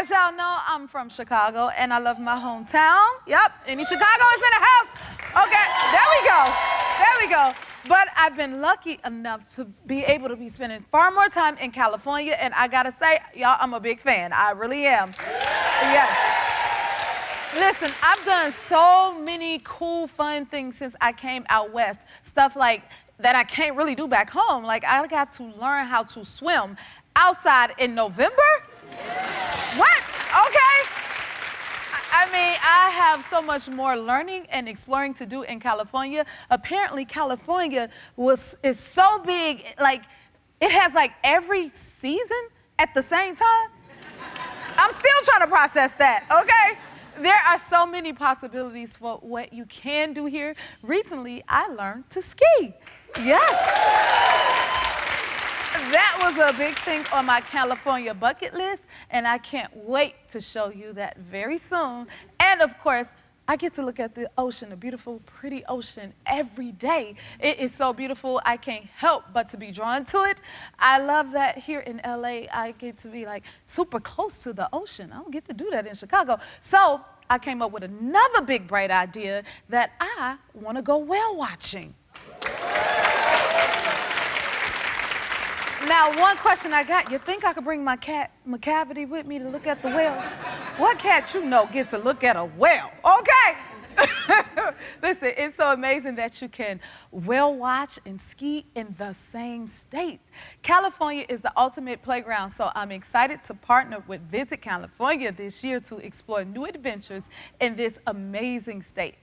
as y'all know, I'm from Chicago, and I love my hometown. Yep, any Chicagoans in the house? Okay, there we go. There we go. But I've been lucky enough to be able to be spending far more time in California, and I gotta say, y'all, I'm a big fan. I really am. Yes. Listen, I've done so many cool, fun things since I came out west. Stuff like that I can't really do back home. Like, I got to learn how to swim outside in November? What? Okay. I mean, I have so much more learning and exploring to do in California. Apparently, California is so big, like, it has like every season at the same time. I'm still trying to process that, okay? There are so many possibilities for what you can do here. Recently, I learned to ski. Yes. That was a big thing on my California bucket list, and I can't wait to show you that very soon. And of course, I get to look at the ocean, the beautiful, pretty ocean, every day. It is so beautiful, I can't help but to be drawn to it. I love that here in LA, I get to be like super close to the ocean. I don't get to do that in Chicago. So I came up with another big, bright idea that I want to go whale watching. Now, one question I got, you think I could bring my cat, McCavity, with me to look at the whales? What cat you know get to look at a whale? Okay. Listen, it's so amazing that you can whale watch and ski in the same state. California is the ultimate playground, so I'm excited to partner with Visit California this year to explore new adventures in this amazing state.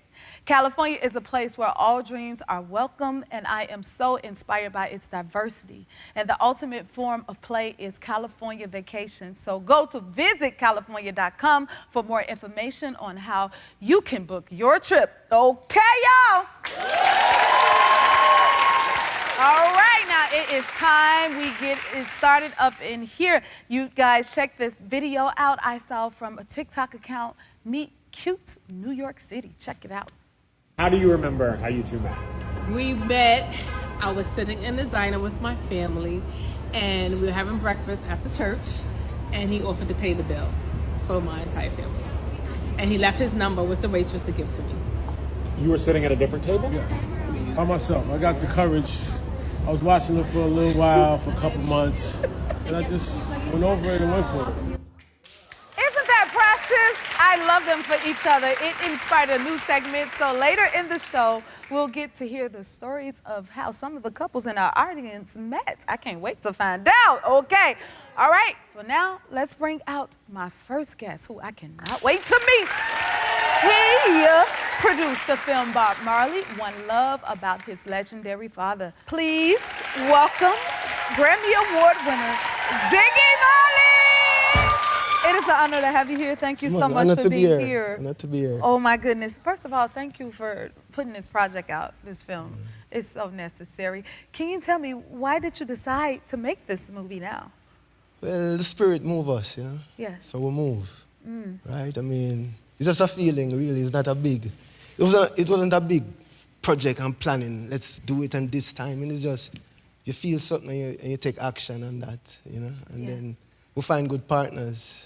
California is a place where all dreams are welcome, and I am so inspired by its diversity. And the ultimate form of play is California Vacation. So go to visitcalifornia.com for more information on how you can book your trip. Okay, y'all? All right, now it is time we get it started up in here. You guys check this video out I saw from a TikTok account, Meet Cute New York City. Check it out. How do you remember how you two met? We met, I was sitting in the diner with my family, and we were having breakfast after church, and he offered to pay the bill for my entire family. And he left his number with the waitress to give to me. You were sitting at a different table? Yes, by myself. I got the courage. I was watching it for a little while, for a couple months, and I just went over it and went for it. I love them for each other. It inspired a new segment, so later in the show, we'll get to hear the stories of how some of the couples in our audience met. I can't wait to find out, okay? All right, for now, let's bring out my first guest, who I cannot wait to meet. He produced the film Bob Marley, One Love, about his legendary father. Please welcome Grammy Award winner, Ziggy Marley! It is an honor to have you here. Thank you so much for being here. Honored to be here. Oh my goodness. First of all, thank you for putting this project out, this film. It's so necessary. Can you tell me, why did you decide to make this movie now? Well, the spirit moves us, you know? Yes. So we move, right? I mean, it's just a feeling, really. It's not a big, it wasn't a big project and planning. Let's do it and this time. And it's just, you feel something and you take action on that, you know? And then we find good partners.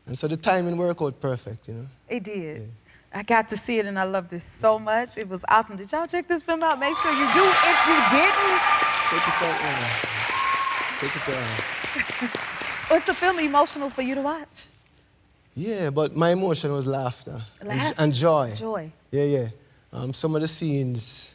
And so the timing worked out perfect, you know? It did. Yeah. I got to see it and I loved it so much. It was awesome. Did y'all check this film out? Make sure you do if you didn't. Take it out. Take it out. Was the film emotional for you to watch? Yeah, but my emotion was laughter. Laughter? And joy. Joy. Yeah. Some of the scenes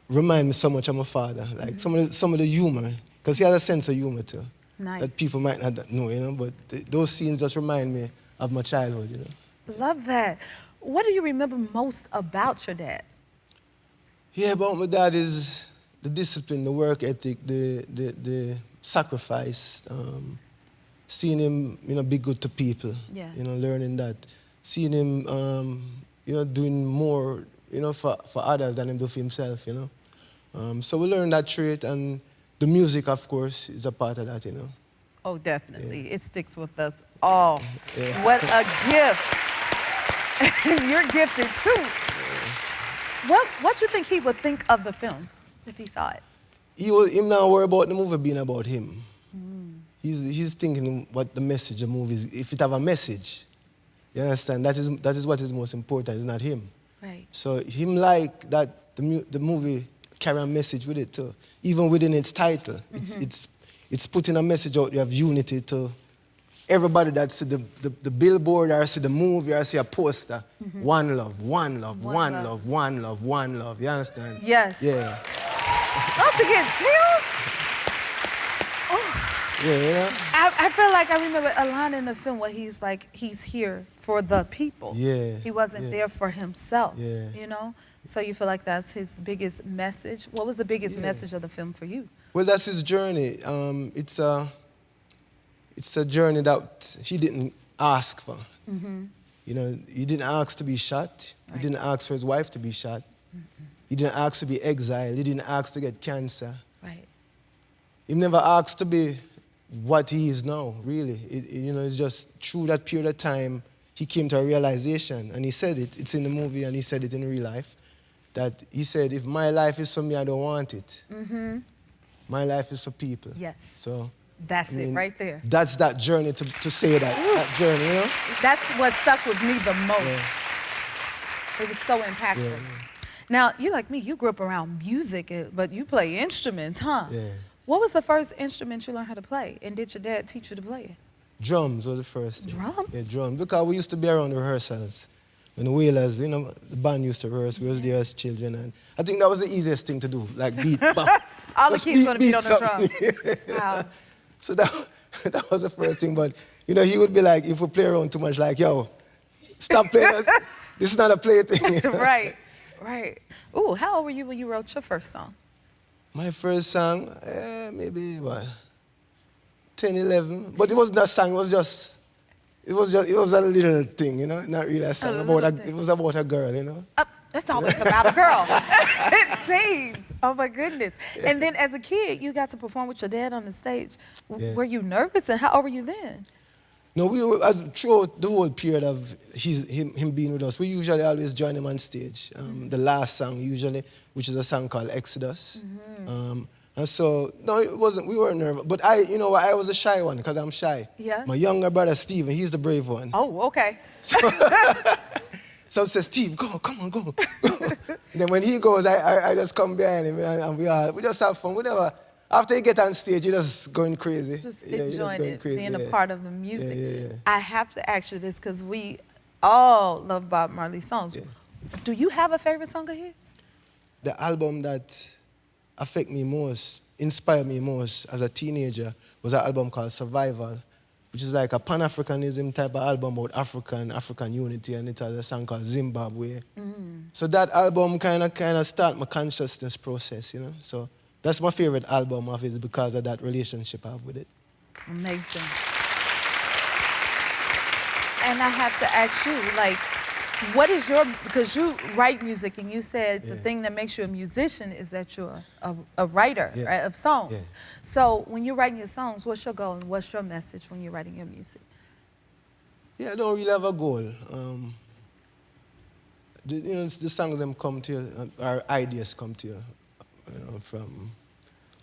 remind me so much of my father. Like some of the humor, because he has a sense of humor too. Nice. That people might not know, you know, but those scenes just remind me of my childhood, you know. Love that. What do you remember most about your dad? Yeah, about my dad is the discipline, the work ethic, the sacrifice, seeing him, you know, be good to people, you know, learning that, seeing him, you know, doing more, you know, for others than him do for himself, you know. So we learned that trait, and the music, of course, is a part of that, you know. Oh, definitely. It sticks with us all. What a gift. You're gifted, too. What you think he would think of the film if he saw it? Him not worry about the movie being about him. he's thinking what the message of the movie is, if it have a message. You understand? That is what is most important, it's not him. Right. So him like that the movie carry a message with it too. Even within its title, it's putting a message out there of unity to everybody that see the billboard or see the movie or see a poster. One love, one love, one love, one love, one love. You understand? Yes. Yeah. Don't you get chills? Yeah, you know? I feel like I remember a line in the film where he's like, he's here for the people. Yeah. He wasn't there for himself. Yeah. You know? So you feel like that's his biggest message? What was the biggest message of the film for you? Well, that's his journey. It's a journey that he didn't ask for. You know, he didn't ask to be shot. He didn't ask for his wife to be shot. He didn't ask to be exiled. He didn't ask to get cancer. Right. He never asked to be what he is now, really. You know, it's just through that period of time, he came to a realization, and he said it. It's in the movie, and he said it in real life, that he said, if my life is for me, I don't want it. My life is for people. Yes. So That's I mean, it right there. That's that journey to say that journey, you know? That's what stuck with me the most. Yeah. It was so impactful. Yeah. Now, you like me, you grew up around music, but you play instruments, huh? Yeah. What was the first instrument you learned how to play? And did your dad teach you to play it? Drums were the first thing. Drums? Yeah, drums. Because we used to be around the rehearsals. When the Whalers, you know, the band used to rehearse, we was there as children. And I think that was the easiest thing to do, like beat. All the kids gonna beat on the drums. Wow. So that was the first thing. But, you know, he would be like, if we play around too much, like, yo, stop playing. This is not a play thing. Right, right. Ooh, how old were you when you wrote your first song? My first song, maybe, what, 10, 11. But it wasn't that song, it was a little thing, you know, not really a song. It was about a girl, you know. That's always about a girl. It seems. Oh, my goodness. Yeah. And then as a kid, you got to perform with your dad on the stage. Yeah. Were you nervous, and how old were you then? No, we were, throughout the whole period of him being with us, we usually always join him on stage. The last song, usually, which is a song called Exodus. And so, no, it wasn't, we weren't nervous. But you know what, I was a shy one, because I'm shy. Yeah. My younger brother, Steven, he's the brave one. Oh, okay. So I said, Steve, go, come on, go. Then when he goes, I just come behind him, and we just have fun. After you get on stage, you're just going crazy. Just enjoying it, being a part of the music. Yeah. I have to ask you this, because we all love Bob Marley's songs. Yeah. Do you have a favorite song of his? The album that affected me most, inspired me most as a teenager, was an album called Survival, which is like a Pan-Africanism type of album about African unity, and it has a song called Zimbabwe. So that album kind of started my consciousness process, you know. So that's my favorite album of his because of that relationship I have with it. Amazing. And I have to ask you, like, what is because you write music, and you said the thing that makes you a musician is that you're a writer, right, of songs. Yeah. So when you're writing your songs, what's your goal and what's your message when you're writing your music? Yeah, I don't really have a goal. You know, the songs them come to you, or ideas come to you, you know, from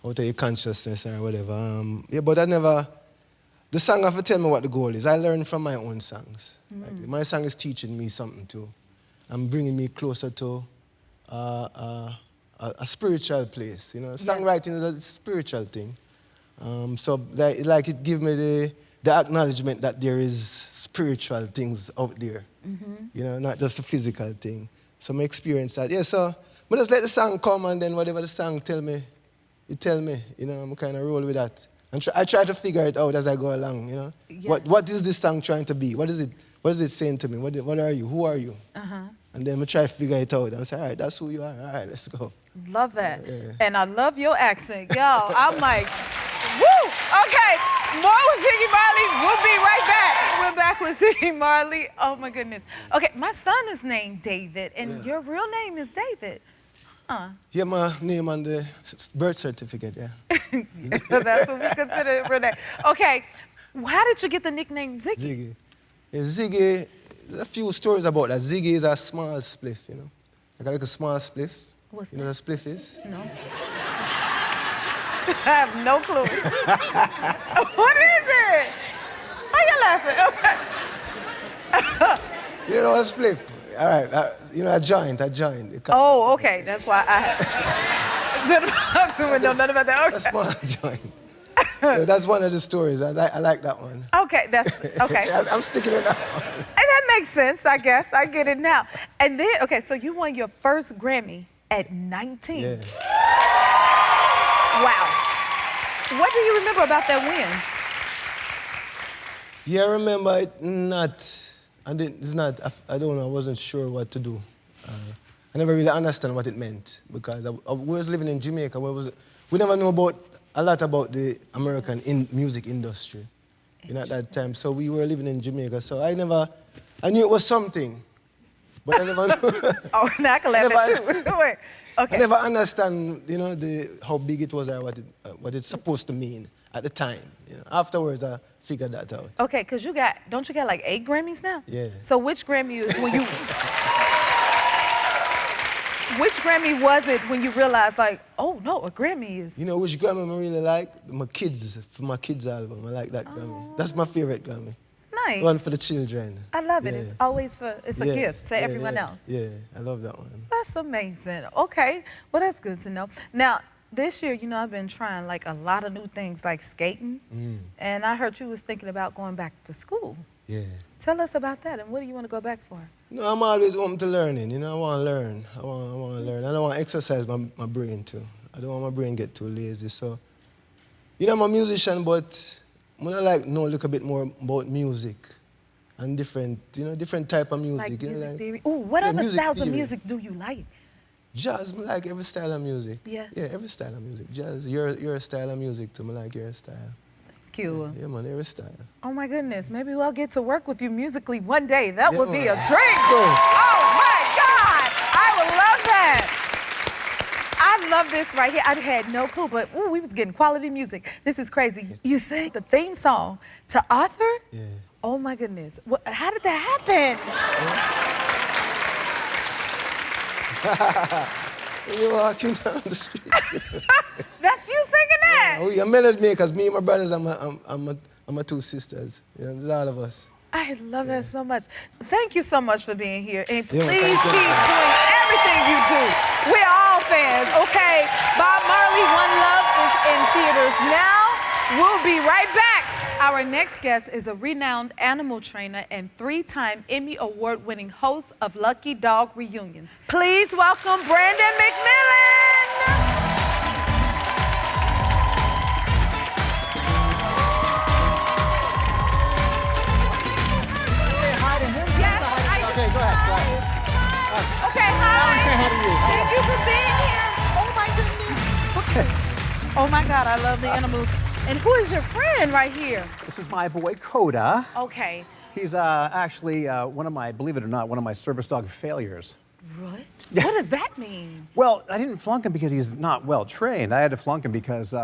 out of your consciousness or whatever. Yeah, but the song have to tell me what the goal is. I learn from my own songs. Like, my song is teaching me something too. And bringing me closer to a spiritual place. You know, songwriting is a spiritual thing. So like it gives me the acknowledgement that there is spiritual things out there. You know, not just a physical thing. So I experience that. Yeah, so I just let the song come, and then whatever the song tell me, it tell me. You know, I'm kind of roll with that. And I try to figure it out as I go along, you know. Yeah. What is this song trying to be? What is it saying to me? What are you? Who are you? And then I try to figure it out. And I say, all right, that's who you are. All right, let's go. Love that. Yeah. And I love your accent. Yo, I'm like, woo! Okay, more with Ziggy Marley. We'll be right back. We're back with Ziggy Marley. Oh, my goodness. Okay, my son is named David, and your real name is David. Yeah, my name on the birth certificate, yeah. That's what we consider real name. Okay, how did you get the nickname Ziggy? Ziggy. Yeah, Ziggy, there's a few stories about that. Ziggy is a small spliff, you know. Like a small spliff. What's that? You know what a spliff is? No. I have no clue. What is laughing. Okay. You know a split? All right, you know, a joint. Oh, okay. That's why I gentlemen would know nothing about that. Okay. A small joint. Yeah, that's one of the stories. I like that one. Okay, that's okay. I'm sticking with that one. And that makes sense, I guess. I get it now. And then, okay, so you won your first Grammy at 19. Yeah. Wow. What do you remember about that win? Yeah, I remember it not. I don't know. I wasn't sure what to do. I never really understand what it meant because I was living in Jamaica. We never knew a lot about the American music industry, you know, at that time. So we were living in Jamaica. So I knew it was something, but I never knew. Oh, now I can laugh at you. Wait. Okay. I never understand, you know, how big it was or what it's supposed to mean at the time. You know. Afterwards, I figured that out. Okay, because don't you got like 8 Grammys now? Yeah. So which Grammy which Grammy was it when you realized like, oh no, a Grammy is... You know which Grammy I really like? For my kids album. I like that Grammy. That's my favorite Grammy. Nice. One for the children. I love it. Yeah. It's always it's a gift to everyone else. Yeah, I love that one. That's amazing. Okay, well that's good to know. Now, this year, you know, I've been trying like a lot of new things like skating. And I heard you was thinking about going back to school. Yeah. Tell us about that and what do you want to go back for? No, I'm always open to learning. You know, I want to learn. I want to learn. I don't want to exercise my brain too. I don't want my brain get too lazy. So, you know, I'm a musician, but I like know a little bit more about music and different type of music. Like you know, music theory. Ooh, what other styles of theory. music do you like? Jazz, I like every style of music. Yeah? Yeah, every style of music. Jazz, your style of music too. I like your style. Cool. Yeah, man, every style. Oh my goodness, maybe we'll get to work with you musically one day. That would be a man. dream. Cool. Oh my God, I would love that. I love this right here. I had no clue, but ooh, we was getting quality music. This is crazy. You sang the theme song to Arthur? Yeah. Oh my goodness, how did that happen? You're walking down the street. That's you singing that? Oh, you're melody makers. Me and my brothers, I'm my 2 sisters. You know, there's all of us. I love that so much. Thank you so much for being here. And please thank keep you. doing everything you do. We're all fans, okay? Bob Marley, One Love is in theaters now. We'll be right back. Our next guest is a renowned animal trainer and 3-time Emmy Award-winning host of Lucky Dog Reunions. Please welcome Brandon McMillan. Okay, go ahead. Okay, hi. Say hi to you. Thank you for being here. Oh my goodness. Okay. Oh my God, I love the animals. And who is your friend right here? This is my boy, Coda. Okay. He's actually believe it or not, one of my service dog failures. What? What does that mean? Well, I didn't flunk him because he's not well trained. I had to flunk him because,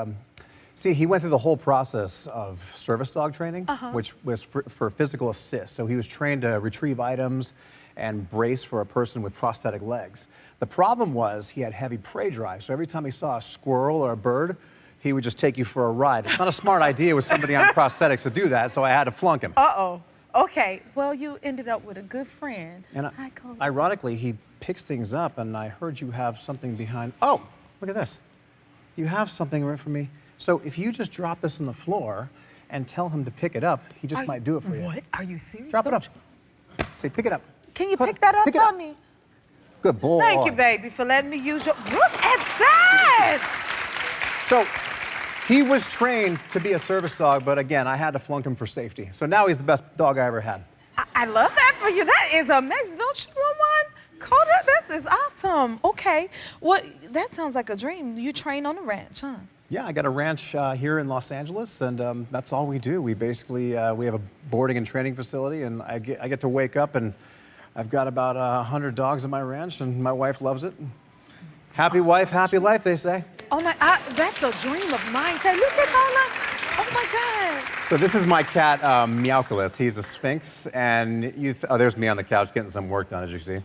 see, he went through the whole process of service dog training, which was for physical assist. So he was trained to retrieve items and brace for a person with prosthetic legs. The problem was he had heavy prey drive. So every time he saw a squirrel or a bird, he would just take you for a ride. It's not a smart idea with somebody on prosthetics to do that, so I had to flunk him. Uh-oh. Okay. Well, you ended up with a good friend. And Hi, Coda. ironically, he picks things up, and I heard you have something behind. Oh, look at this. You have something right for me. So if you just drop this on the floor and tell him to pick it up, he just might do it for you. What? Are you serious? Drop it Don't up. Say, pick it up. Can you Coda, pick that up pick it for up. me? Good boy. Thank you, baby, for letting me use your... Look at that! So he was trained to be a service dog, but again, I had to flunk him for safety. So now he's the best dog I ever had. I love that for you. That is amazing. Don't you want one? Coda, this is awesome. Okay. Well, that sounds like a dream. You train on a ranch, huh? Yeah, I got a ranch here in Los Angeles, and that's all we do. We basically, we have a boarding and training facility, and I get to wake up, and I've got about 100 dogs on my ranch, and my wife loves it. Happy wife, happy life, they say. Oh my, that's a dream of mine. Look at all that. Oh my God. So this is my cat, Meowculus. He's a Sphinx, and there's me on the couch getting some work done, as you see.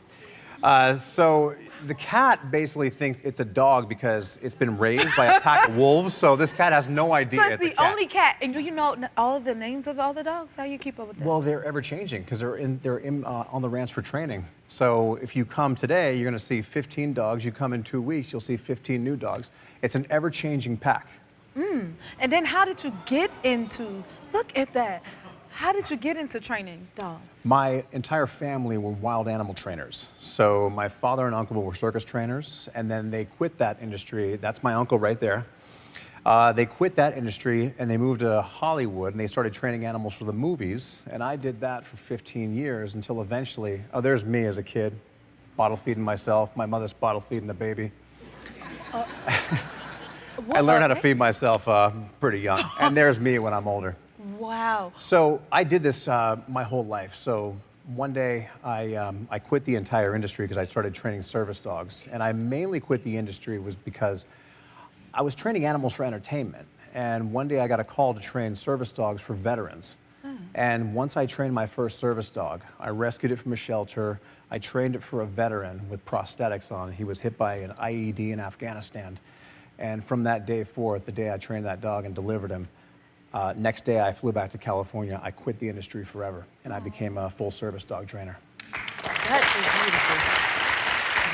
So the cat basically thinks it's a dog because it's been raised by a pack of wolves. So this cat has no idea So it's it's a the cat. only cat. And do you know all of the names of all the dogs? How you keep up with that? Well, they're ever changing because they're on the ranch for training. So if you come today, you're going to see 15 dogs. You come in 2 weeks, you'll see 15 new dogs. It's an ever-changing pack. And then how did you get into, look at that. How did you get into training dogs? My entire family were wild animal trainers. So my father and uncle were circus trainers, and then they quit that industry. That's my uncle right there. They quit that industry and they moved to Hollywood and they started training animals for the movies. And I did that for 15 years until eventually, oh, there's me as a kid, bottle feeding myself. My mother's bottle feeding the baby. I learned how to feed myself pretty young. And there's me when I'm older. Wow. So I did this my whole life. So one day I quit the entire industry because I started training service dogs. And I mainly quit the industry was because I was training animals for entertainment. And one day I got a call to train service dogs for veterans. And once I trained my first service dog, I rescued it from a shelter. I trained it for a veteran with prosthetics on. He was hit by an IED in Afghanistan. And from that day forth, the day I trained that dog and delivered him, next day I flew back to California. I quit the industry forever, and I became a full-service dog trainer. That is beautiful.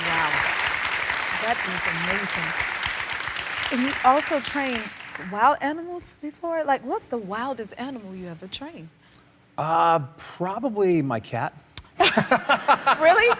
Wow. That is amazing. And you also trained wild animals before? Like, what's the wildest animal you ever trained? Probably my cat. Really?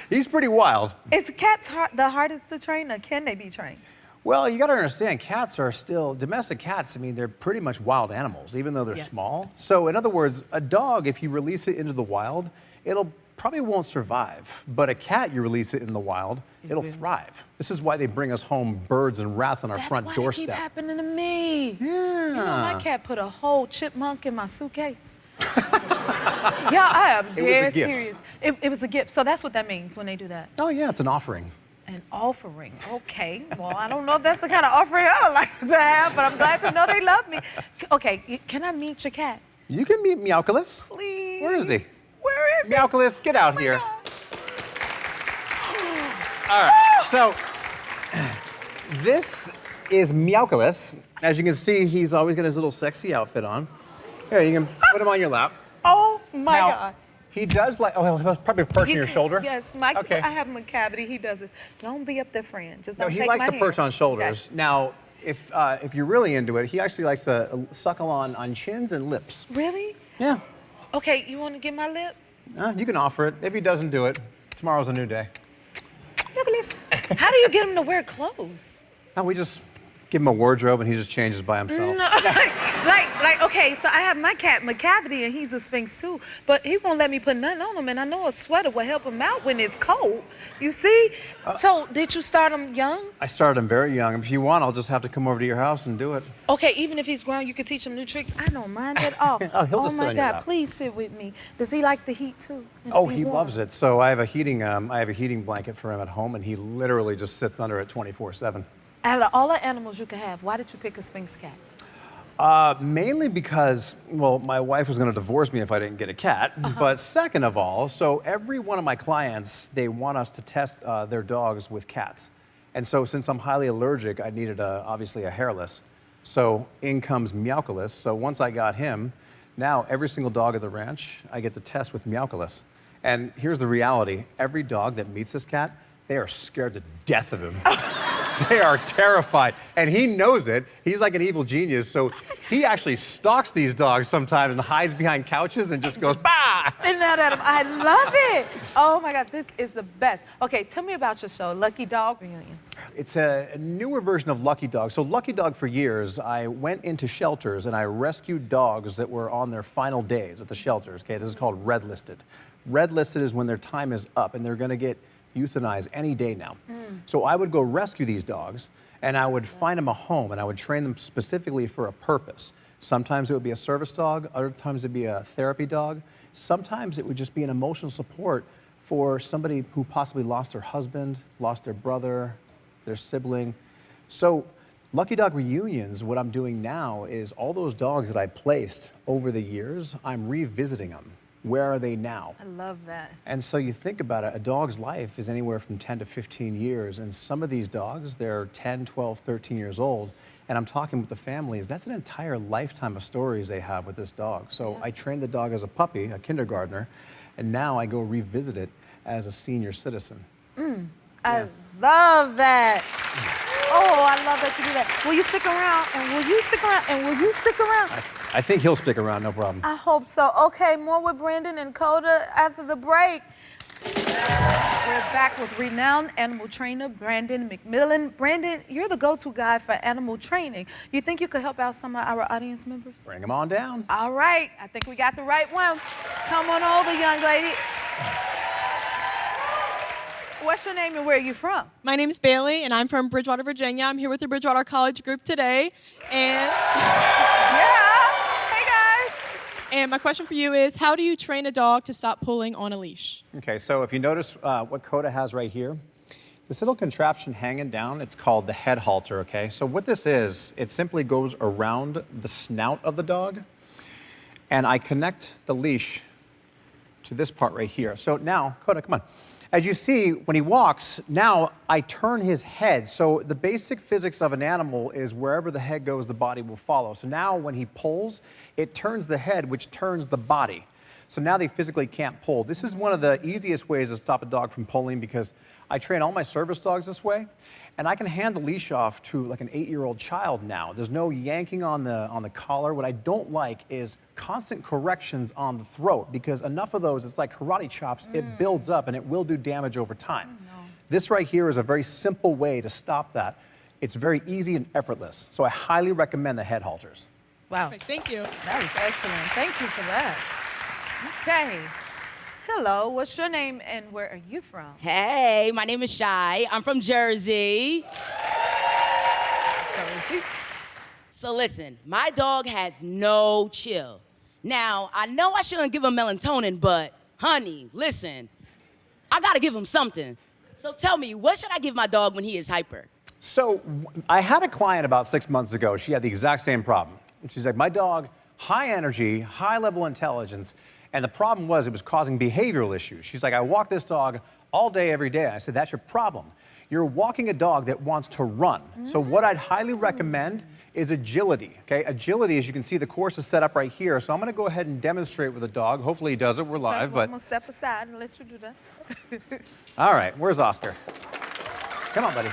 He's pretty wild. Is cats the hardest to train, or can they be trained? Well, you got to understand, cats are still, domestic cats, I mean, they're pretty much wild animals, even though they're small. So in other words, a dog, if you release it into the wild, it'll probably won't survive. But a cat, you release it in the wild, it'll thrive. This is why they bring us home birds and rats on our front That's why doorstep. it keep happening to me. Yeah. You know, my cat put a whole chipmunk in my suitcase. Yeah, I am dead serious. It was a gift. So that's what that means when they do that. Oh yeah, it's an offering. An offering. Okay. Well, I don't know if that's the kind of offering I would like to have, but I'm glad to know they love me. Okay, can I meet your cat? You can meet Meowculus. Please. Where is he? Where is he? Meowculus, get out Oh my here. God. All right, so this is Meowculus. As you can see, he's always got his little sexy outfit on. Here, you can put him on your lap. Oh my Now, God. he does like, oh, he'll probably perch on your shoulder. Yes, Okay. I have him a cavity. He does this. Don't be up there, friend. Just No, don't he take likes my to hand. perch on shoulders. Okay. Now, if you're really into it, he actually likes to suckle on chins and lips. Really? Yeah. Okay, you want to get my lip? You can offer it. If he doesn't do it, tomorrow's a new day. Nicholas, how do you get him to wear clothes? No, we just give him a wardrobe and he just changes by himself. No, like, okay, so I have my cat McCavity, and he's a Sphinx too, but he won't let me put nothing on him, and I know a sweater will help him out when it's cold. You see? So did you start him young? I started him very young. If you want, I'll just have to come over to your house and do it. Okay, even if he's grown, you could teach him new tricks. I don't mind at all. Oh, he'll just sit my on your God, lap. please sit with me. Does he like the heat too? And Oh, be he warm? loves it. So I have a heating blanket for him at home, and he literally just sits under it 24/7. Out of all the animals you could have, why did you pick a Sphinx cat? Mainly because, well, my wife was going to divorce me if I didn't get a cat. But second of all, so every one of my clients, they want us to test their dogs with cats. And so since I'm highly allergic, I needed obviously a hairless. So in comes Meowculus. So once I got him, now every single dog at the ranch, I get to test with Meowculus. And here's the reality. Every dog that meets this cat, they are scared to death of him. They are terrified, and he knows it. He's like an evil genius, so he actually stalks these dogs sometimes and hides behind couches and just goes, bah! Spin that at him. I love it. Oh my God, this is the best. Okay, tell me about your show, Lucky Dog Reunions. It's a newer version of Lucky Dog. So Lucky Dog, for years, I went into shelters and I rescued dogs that were on their final days at the shelters. Okay, this is called red listed. Red listed is when their time is up and they're going to get euthanized any day now. So I would go rescue these dogs and I would find them a home and I would train them specifically for a purpose. Sometimes it would be a service dog, other times it'd be a therapy dog. Sometimes it would just be an emotional support for somebody who possibly lost their husband, lost their brother, their sibling. So Lucky Dog Reunions, what I'm doing now is all those dogs that I placed over the years, I'm revisiting them. Where are they now? I love that. And so you think about it, a dog's life is anywhere from 10 to 15 years. And some of these dogs, they're 10, 12, 13 years old. And I'm talking with the families, that's an entire lifetime of stories they have with this dog. So I trained the dog as a puppy, a kindergartner, and now I go revisit it as a senior citizen. I love that. Oh, I love that you do that. Will you stick around? And will you stick around? And will you stick around? I think he'll stick around, no problem. I hope so. Okay, more with Brandon and Coda after the break. We're back with renowned animal trainer Brandon McMillan. Brandon, you're the go-to guy for animal training. You think you could help out some of our audience members? Bring them on down. All right, I think we got the right one. Come on over, young lady. What's your name and where are you from? My name is Bailey, and I'm from Bridgewater, Virginia. I'm here with the Bridgewater College group today. And Hey guys. and my question for you is, how do you train a dog to stop pulling on a leash? Okay, so if you notice what Coda has right here, this little contraption hanging down, it's called the head halter, okay? So what this is, it simply goes around the snout of the dog, and I connect the leash to this part right here. So now, Coda, come on. As you see, when he walks, now I turn his head. So the basic physics of an animal is wherever the head goes, the body will follow. So now when he pulls, it turns the head, which turns the body. So now they physically can't pull. This is one of the easiest ways to stop a dog from pulling because I train all my service dogs this way, and I can hand the leash off to like an 8-year-old child now. There's no yanking on the collar. What I don't like is constant corrections on the throat because enough of those, it's like karate chops, it builds up and it will do damage over time. This right here is a very simple way to stop that. It's very easy and effortless. So I highly recommend the head halters. Wow. Perfect, thank you. That was excellent. Thank you for that. Okay. Hello, what's your name and where are you from? Hey, my name is Shy. I'm from Jersey. Jersey. So listen, my dog has no chill. Now, I know I shouldn't give him melatonin, but honey, listen, I gotta give him something. So tell me, what should I give my dog when he is hyper? So I had a client about 6 months ago. She had the exact same problem. And she's like, my dog, high energy, high level intelligence. And the problem was it was causing behavioral issues. She's like, I walk this dog all day, every day. I said, that's your problem. You're walking a dog that wants to run. So what I'd highly recommend is agility, okay? Agility, as you can see, the course is set up right here. So I'm gonna go ahead and demonstrate with the dog. Hopefully he does it, we're live, I'm but. gonna step aside and let you do that. All right, where's Oscar? Come on, buddy.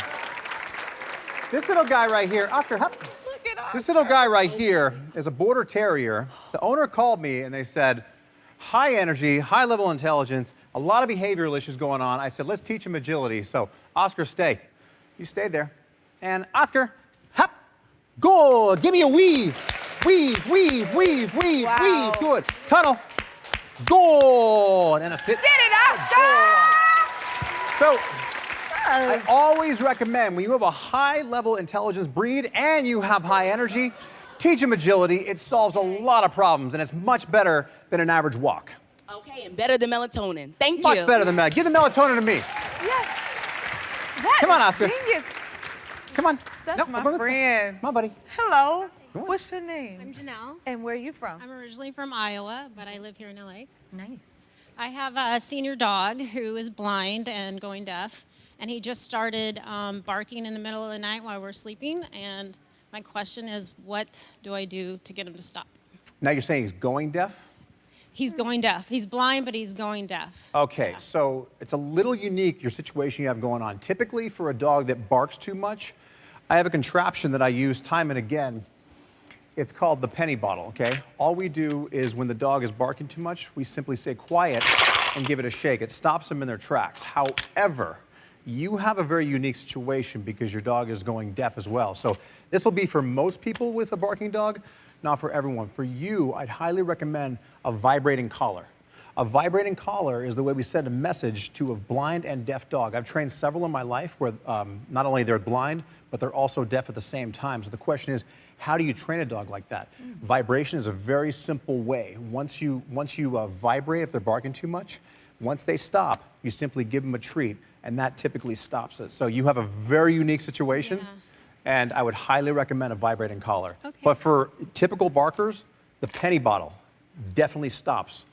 This little guy right here, Oscar, hop. Look at Oscar. This little guy right here is a border terrier. The owner called me and they said, high energy, high level intelligence, a lot of behavioral issues going on. I said, let's teach him agility. So, Oscar, stay. You stayed there. And Oscar, hop, good. Give me a weave. Weave, weave, weave, weave, Wow. weave. Good. Tunnel. Good. And a sit. Get it, Oscar! So, I always recommend when you have a high level intelligence breed and you have high energy, teach them agility. It solves a lot of problems and it's much better than an average walk. Okay, and better than melatonin. Thank you. Much better than that. Give the melatonin to me. Yes. That Come on, is Oscar. Genius. Come on. That's No, my come on, let's go. friend. Come on, buddy. Hello. Come on. What's your name? I'm Janelle. And where are you from? I'm originally from Iowa, but I live here in LA. Nice. I have a senior dog who is blind and going deaf, and he just started barking in the middle of the night while we're sleeping. And my question is, what do I do to get him to stop? Now you're saying he's going deaf? He's going deaf. He's blind, but he's going deaf. Okay, so it's a little unique, your situation you have going on. Typically, for a dog that barks too much, I have a contraption that I use time and again. It's called the penny bottle, okay? All we do is when the dog is barking too much, we simply say quiet and give it a shake. It stops them in their tracks. However, you have a very unique situation because your dog is going deaf as well. So this will be for most people with a barking dog, not for everyone. For you, I'd highly recommend a vibrating collar. A vibrating collar is the way we send a message to a blind and deaf dog. I've trained several in my life where not only they're blind, but they're also deaf at the same time. So the question is, how do you train a dog like that? Vibration is a very simple way. Once you vibrate, if they're barking too much, once they stop, you simply give them a treat, and that typically stops it. So you have a very unique situation, Yeah. and I would highly recommend a vibrating collar. Okay. But for typical barkers, the penny bottle definitely stops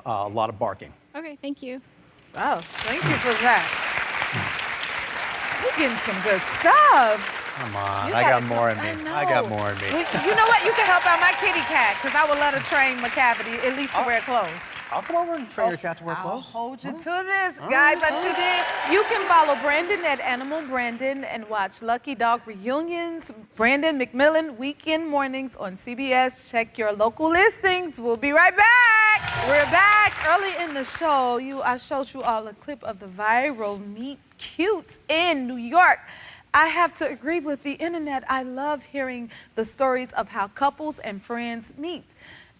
a lot of barking. Okay, thank you. Oh, thank you for that. You're getting some good stuff. Come on, You I gotta got more in come- me. I I got know. more in me. You know what? You can help out my kitty cat, because I would love to train McCavity at least to wear clothes. I'll come over and train your cat to wear I'll clothes. hold you to this, guys. Until then, you can follow Brandon at Animal Brandon and watch Lucky Dog Reunions, Brandon McMillan Weekend Mornings on CBS. Check your local listings. We'll be right back. We're back. Early in the show, I showed you all a clip of the viral Meet Cutes in New York. I have to agree with the internet. I love hearing the stories of how couples and friends meet.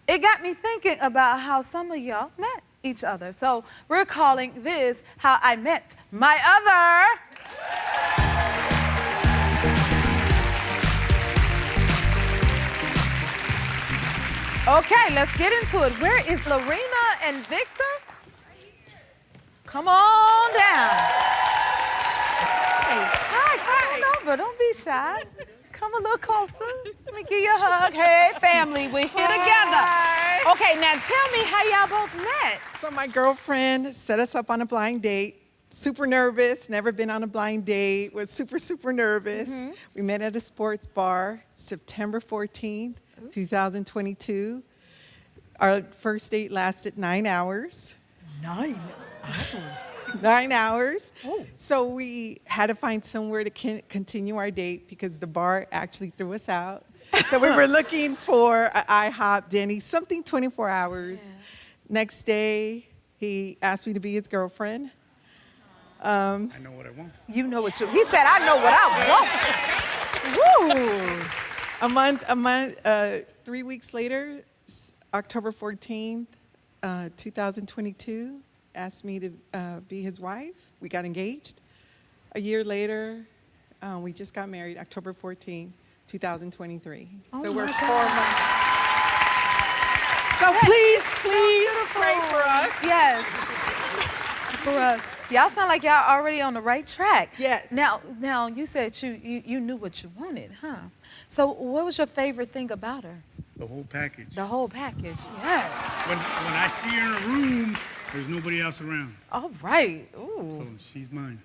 It got me thinking about how some of y'all met each other. So we're calling this How I Met My Other. Okay, let's get into it. Where is Lorena and Victor? Come on down. Hi, come on over. Don't be shy. Come a little closer. Let me give you a hug. Hey, family, we're here together. Okay, now tell me how y'all both met. So my girlfriend set us up on a blind date. Super nervous, never been on a blind date, was super nervous. We met at a sports bar, September 14th, 2022. Our first date lasted 9 hours. 9 hours? 9 hours. Oh. So we had to find somewhere to continue our date because the bar actually threw us out. So we were looking for an IHOP, Denny's, something 24 hours. Yeah. Next day, he asked me to be his girlfriend. I know what I want. You know what you, he said, I know what I want. Woo. 3 weeks later, October 14th, 2022, asked me to be his wife. We got engaged. A year later, we just got married, October 14th, 2023. So we're 4 months. So please pray for us. Yes. For us. Y'all sound like y'all already on the right track. Yes. Now you said you knew what you wanted, huh? So what was your favorite thing about her? The whole package. The whole package, yes. When I see her in a room, there's nobody else around. All right. Ooh. So she's mine.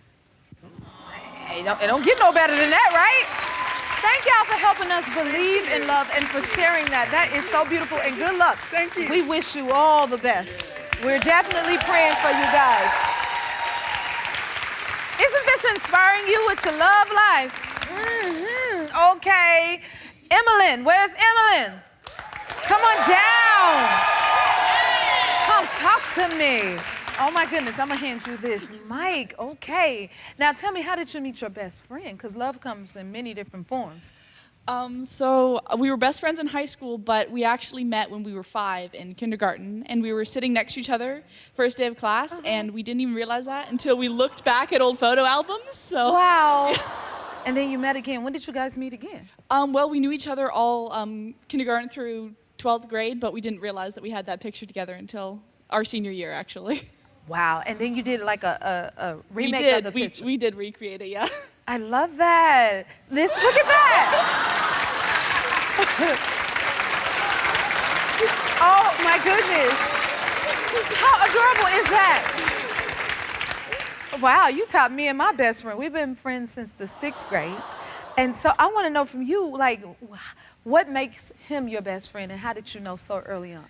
Hey, it don't get no better than that, right? Thank y'all for helping us believe in love and for sharing that. That is so beautiful, and good luck. Thank you. We wish you all the best. We're definitely praying for you guys. Isn't this inspiring you with your love life? Okay. Emmeline, where's Emmeline? Come on down. Come talk to me. Oh my goodness, I'm gonna hand you this mic. Okay. Now tell me, how did you meet your best friend? Because love comes in many different forms. So we were best friends in high school, but we actually met when we were 5 in kindergarten, and we were sitting next to each other first day of class, and we didn't even realize that until we looked back at old photo albums. So wow. And then you met again. When did you guys meet again? Well, we knew each other all kindergarten through 12th grade, but we didn't realize that we had that picture together until our senior year, actually. Wow. And then you did like a remake of the picture. We did recreate it, yeah. I love that. Look at that. Oh my goodness. How adorable is that? Wow, you taught me and my best friend. We've been friends since the 6th grade. And so I want to know from you, like, what makes him your best friend, and how did you know so early on?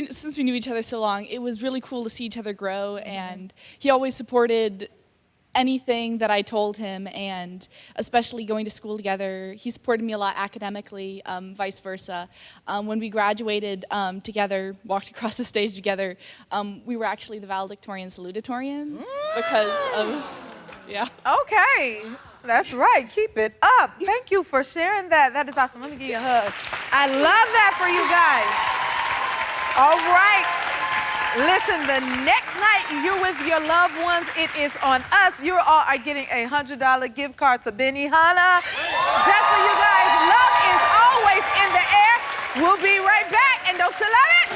Since we knew each other so long, it was really cool to see each other grow, and he always supported anything that I told him, and especially going to school together. He supported me a lot academically, vice versa. When we graduated together, walked across the stage together, we were actually the valedictorian salutatorian because of, yeah. Okay, that's right. Keep it up. Thank you for sharing that. That is awesome. Let me give you a hug. I love that for you guys. All right. Listen, the next night you're with your loved ones, it is on us. You all are getting a $100 gift card to Benihana. Just for you guys. Love is always in the air. We'll be right back, and don't you love it?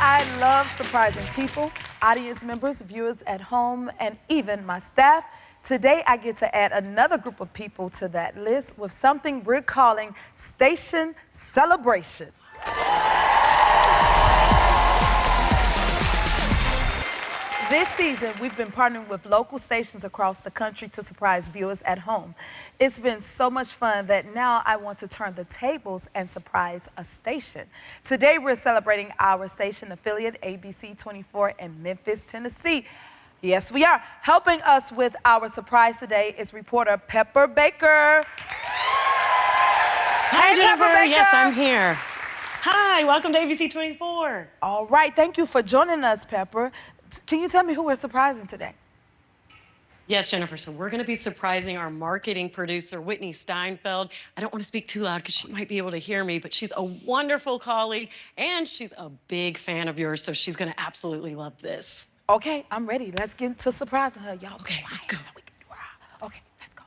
I love surprising people, audience members, viewers at home, and even my staff. Today, I get to add another group of people to that list with something we're calling Station Celebration. This season, we've been partnering with local stations across the country to surprise viewers at home. It's been so much fun that now I want to turn the tables and surprise a station. Today, we're celebrating our station affiliate, ABC 24 in Memphis, Tennessee. Yes, we are. Helping us with our surprise today is reporter Pepper Baker. Hi, Jennifer. Pepper Baker. Yes, I'm here. Hi, welcome to ABC 24. All right, thank you for joining us, Pepper. Can you tell me who we're surprising today? Yes, Jennifer, so we're gonna be surprising our marketing producer, Whitney Steinfeld. I don't wanna speak too loud because she might be able to hear me, but she's a wonderful colleague and she's a big fan of yours, so she's gonna absolutely love this. Okay, I'm ready. Let's get to surprising her, y'all. Okay, let's go. Okay, let's go.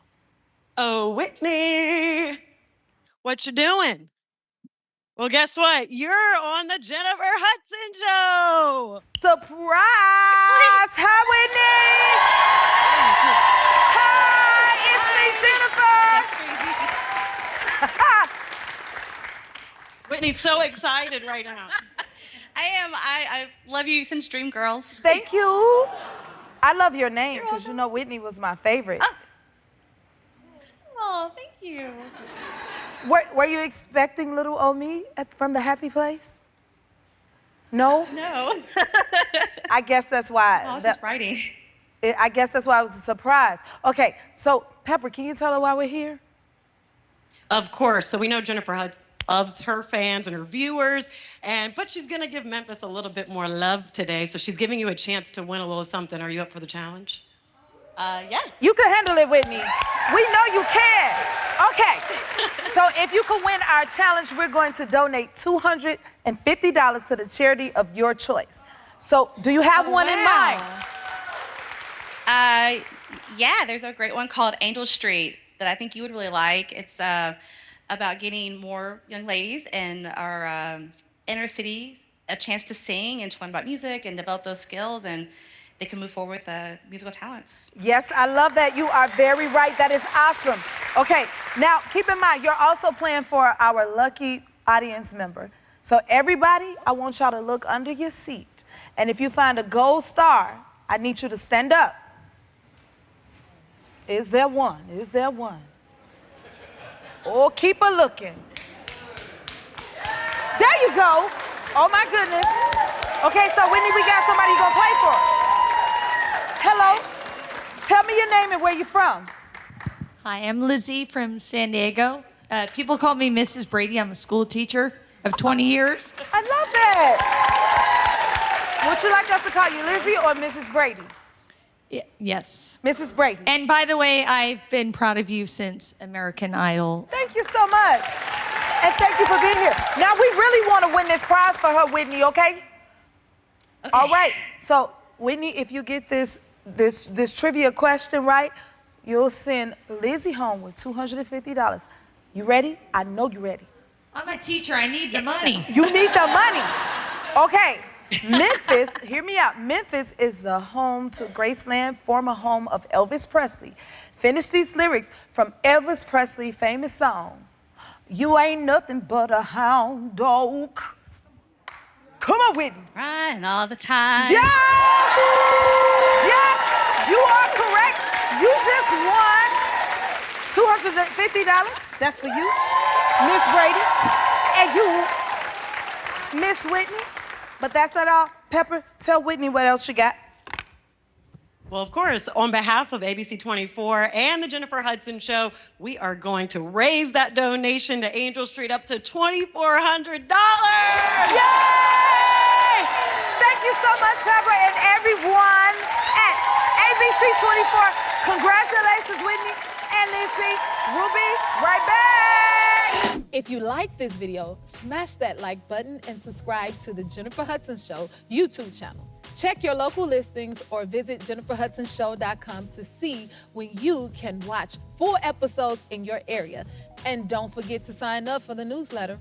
Oh, Whitney, what you doing? Well, guess what? You're on the Jennifer Hudson Show. Surprise! Hi, Whitney! Hi, it's me, Jennifer! Whitney's so excited right now. I am. I love you since Dreamgirls. Thank you. I love your name because you know Whitney was my favorite. Oh, thank you. Were you expecting little old me from the happy place? No? No. I guess that's why. Oh, this is Friday. I guess that's why it was a surprise. Okay, so Pepper, can you tell her why we're here? Of course. So we know Jennifer Hudson loves her fans and her viewers, but she's gonna give Memphis a little bit more love today. So she's giving you a chance to win a little something. Are you up for the challenge? Yeah. You can handle it, Whitney. We know you can. Okay. So if you can win our challenge, we're going to donate $250 to the charity of your choice. So do you have one in mind? Yeah, there's a great one called Angel Street that I think you would really like. It's about getting more young ladies in our inner cities a chance to sing and to learn about music and develop those skills, and they can move forward with musical talents. Yes, I love that. You are very right. That is awesome. Okay, now keep in mind, you're also playing for our lucky audience member. So everybody, I want y'all to look under your seat. And if you find a gold star, I need you to stand up. Is there one? Is there one? Oh, keep a looking. There you go. Oh my goodness. Okay, so Whitney, we got somebody you're gonna play for. Hello. Tell me your name and where you're from. Hi, I'm Lizzie from San Diego. People call me Mrs. Brady. I'm a school teacher of 20 years. I love that. Would you like us to call you Lizzie or Mrs. Brady? Yes. Mrs. Brady. And by the way, I've been proud of you since American Idol. Thank you so much. And thank you for being here. Now, we really want to win this prize for her, Whitney, okay? All right. So, Whitney, if you get this trivia question right, you'll send Lizzie home with $250. You ready? I know you're ready. I'm a teacher. I need the money. You need the money. Okay. Memphis, hear me out. Memphis is the home to Graceland, former home of Elvis Presley. Finish these lyrics from Elvis Presley's famous song. You ain't nothing but a hound dog. Come on, Whitney. Crying all the time. Yes! Yes! You are correct. You just won $250. That's for you, Miss Brady. And you, Miss Whitney. But that's not all. Pepper, tell Whitney what else you got. Well, of course, on behalf of ABC 24 and the Jennifer Hudson Show, we are going to raise that donation to Angel Street up to $2,400. Yay! Thank you so much, Pepper, and everyone at ABC 24. Congratulations, Whitney and Lizzie. We'll be right back. If you like this video, smash that like button and subscribe to the Jennifer Hudson Show YouTube channel. Check your local listings or visit jenniferhudsonshow.com to see when you can watch full episodes in your area. And don't forget to sign up for the newsletter.